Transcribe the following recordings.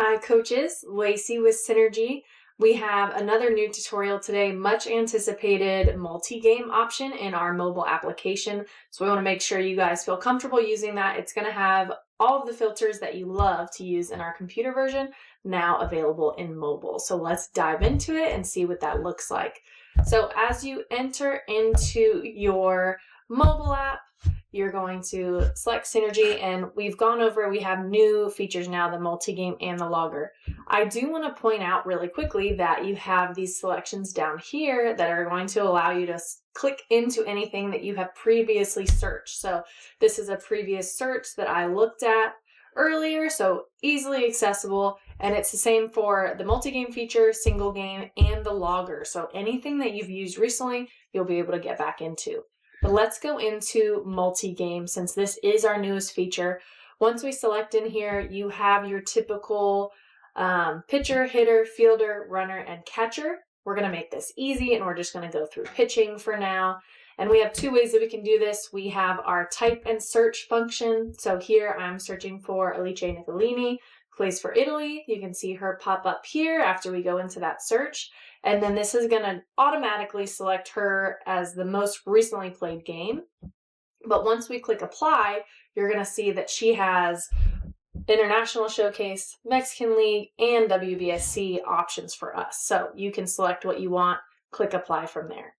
Hi coaches, Lacey with Synergy. We have another new tutorial today, much anticipated multi-game option in our mobile application. So we want to make sure you guys feel comfortable using that. It's going to have all of the filters that you love to use in our computer version now available in mobile. So let's dive into it and see what that looks like. So as you enter into your mobile app, you're going to select Synergy, and we've gone over, we have new features now, the multi-game and the logger. I do want to point out really quickly that you have these selections down here that are going to allow you to click into anything that you have previously searched. So this is a previous search that I looked at earlier, so easily accessible, and it's the same for the multi-game feature, single game, and the logger. So anything that you've used recently, you'll be able to get back into. But let's go into multi-game since this is our newest feature. Once we select in here, you have your typical pitcher, hitter, fielder, runner, and catcher. We're going to make this easy, and we're just going to go through pitching for now. And we have two ways that we can do this. We have our type and search function. So here I'm searching for Alice Nicolini, plays for Italy. You can see her pop up here after we go into that search. And then this is going to automatically select her as the most recently played game. But once we click apply, you're going to see that she has International Showcase, Mexican League, and WBSC options for us. So you can select what you want, click apply from there.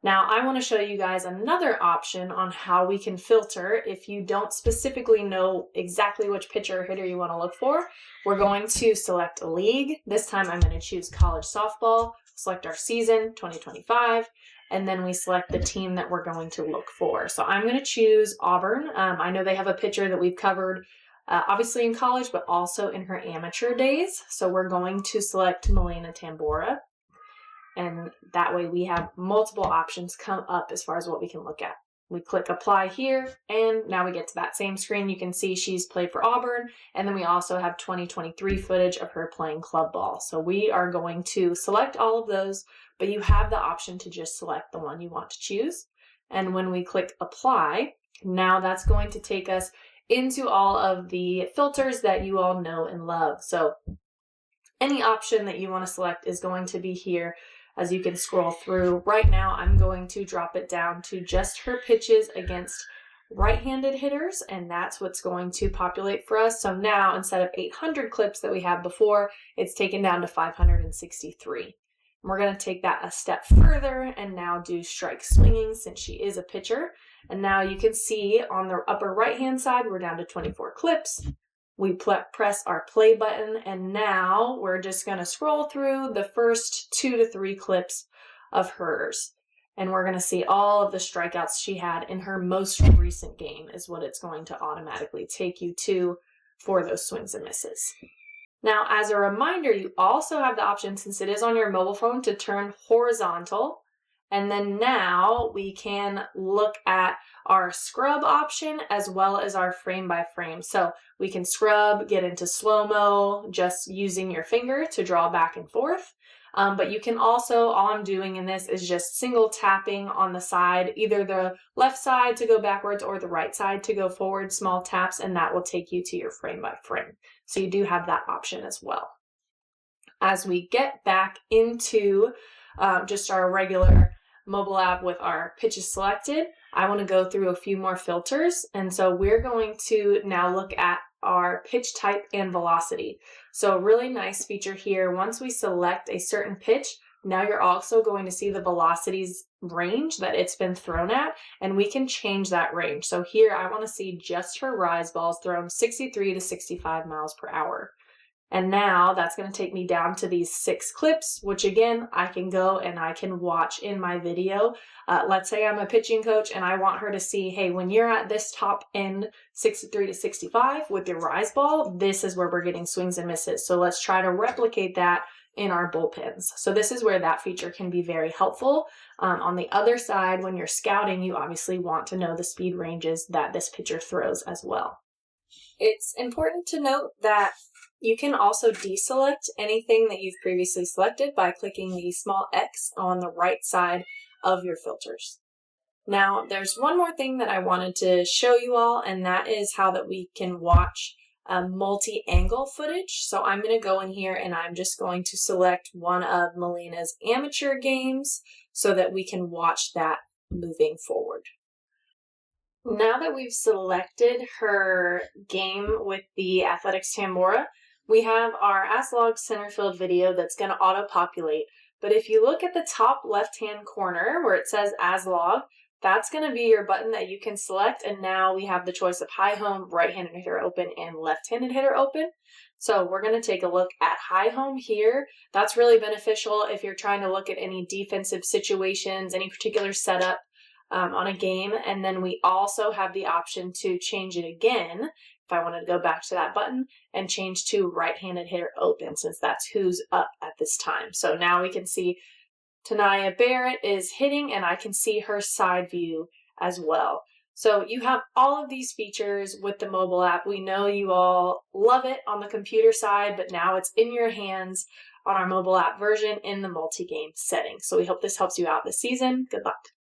Now I want to show you guys another option on how we can filter if you don't specifically know exactly which pitcher or hitter you want to look for. We're going to select a league. This time I'm going to choose college softball, select our season 2025, and then we select the team that we're going to look for. So I'm going to choose Auburn. I know they have a pitcher that we've covered obviously in college, but also in her amateur days. So we're going to select Milena Tambora. And that way we have multiple options come up as far as what we can look at. We click apply here, and now we get to that same screen. You can see she's played for Auburn, and then we also have 2023 footage of her playing club ball. So we are going to select all of those, but you have the option to just select the one you want to choose. And when we click apply, now that's going to take us into all of the filters that you all know and love. So any option that you want to select is going to be here. As you can scroll through, right now I'm going to drop it down to just her pitches against right-handed hitters, and that's what's going to populate for us. So now instead of 800 clips that we had before, it's taken down to 563. And we're going to take that a step further and now do strike swinging since she is a pitcher. And now you can see on the upper right-hand side, we're down to 24 clips. We press our play button, and now we're just going to scroll through the first 2 to 3 clips of hers. And we're going to see all of the strikeouts she had in her most recent game is what it's going to automatically take you to for those swings and misses. Now, as a reminder, you also have the option, since it is on your mobile phone, to turn horizontal. And then now we can look at our scrub option as well as our frame by frame. So we can scrub, get into slow-mo, just using your finger to draw back and forth. But you can also, all I'm doing in this is just single tapping on the side, either the left side to go backwards or the right side to go forward, small taps, and that will take you to your frame by frame. So you do have that option as well. As we get back into just our regular mobile app with our pitches selected, I want to go through a few more filters. And so we're going to now look at our pitch type and velocity. So a really nice feature here, once we select a certain pitch, now you're also going to see the velocities range that it's been thrown at, and we can change that range. So here I want to see just her rise balls thrown 63 to 65 miles per hour. And now that's going to take me down to these 6 clips, which again, I can go and I can watch in my video. Let's say I'm a pitching coach and I want her to see, hey, when you're at this top end, 63 to 65 with your rise ball, this is where we're getting swings and misses. So let's try to replicate that in our bullpens. So this is where that feature can be very helpful. On the other side, when you're scouting, you obviously want to know the speed ranges that this pitcher throws as well. It's important to note that you can also deselect anything that you've previously selected by clicking the small X on the right side of your filters. Now, there's one more thing that I wanted to show you all, and that is how that we can watch multi-angle footage. So I'm going to go in here and I'm just going to select one of Melina's amateur games so that we can watch that moving forward. Now that we've selected her game with the Athletics Tambora, we have our ASLog center field video that's going to auto-populate. But if you look at the top left-hand corner where it says ASLog, that's going to be your button that you can select, and now we have the choice of high home, right-handed hitter open, and left-handed hitter open. So we're going to take a look at high home here. That's really beneficial if you're trying to look at any defensive situations, any particular setup on a game. And then we also have the option to change it again if I wanted to go back to that button and change to right-handed hitter open, since that's who's up at this time. So now we can see Tanaya Barrett is hitting, and I can see her side view as well. So you have all of these features with the mobile app. We know you all love it on the computer side, but now it's in your hands on our mobile app version in the multi-game setting. So we hope this helps you out this season. Good luck.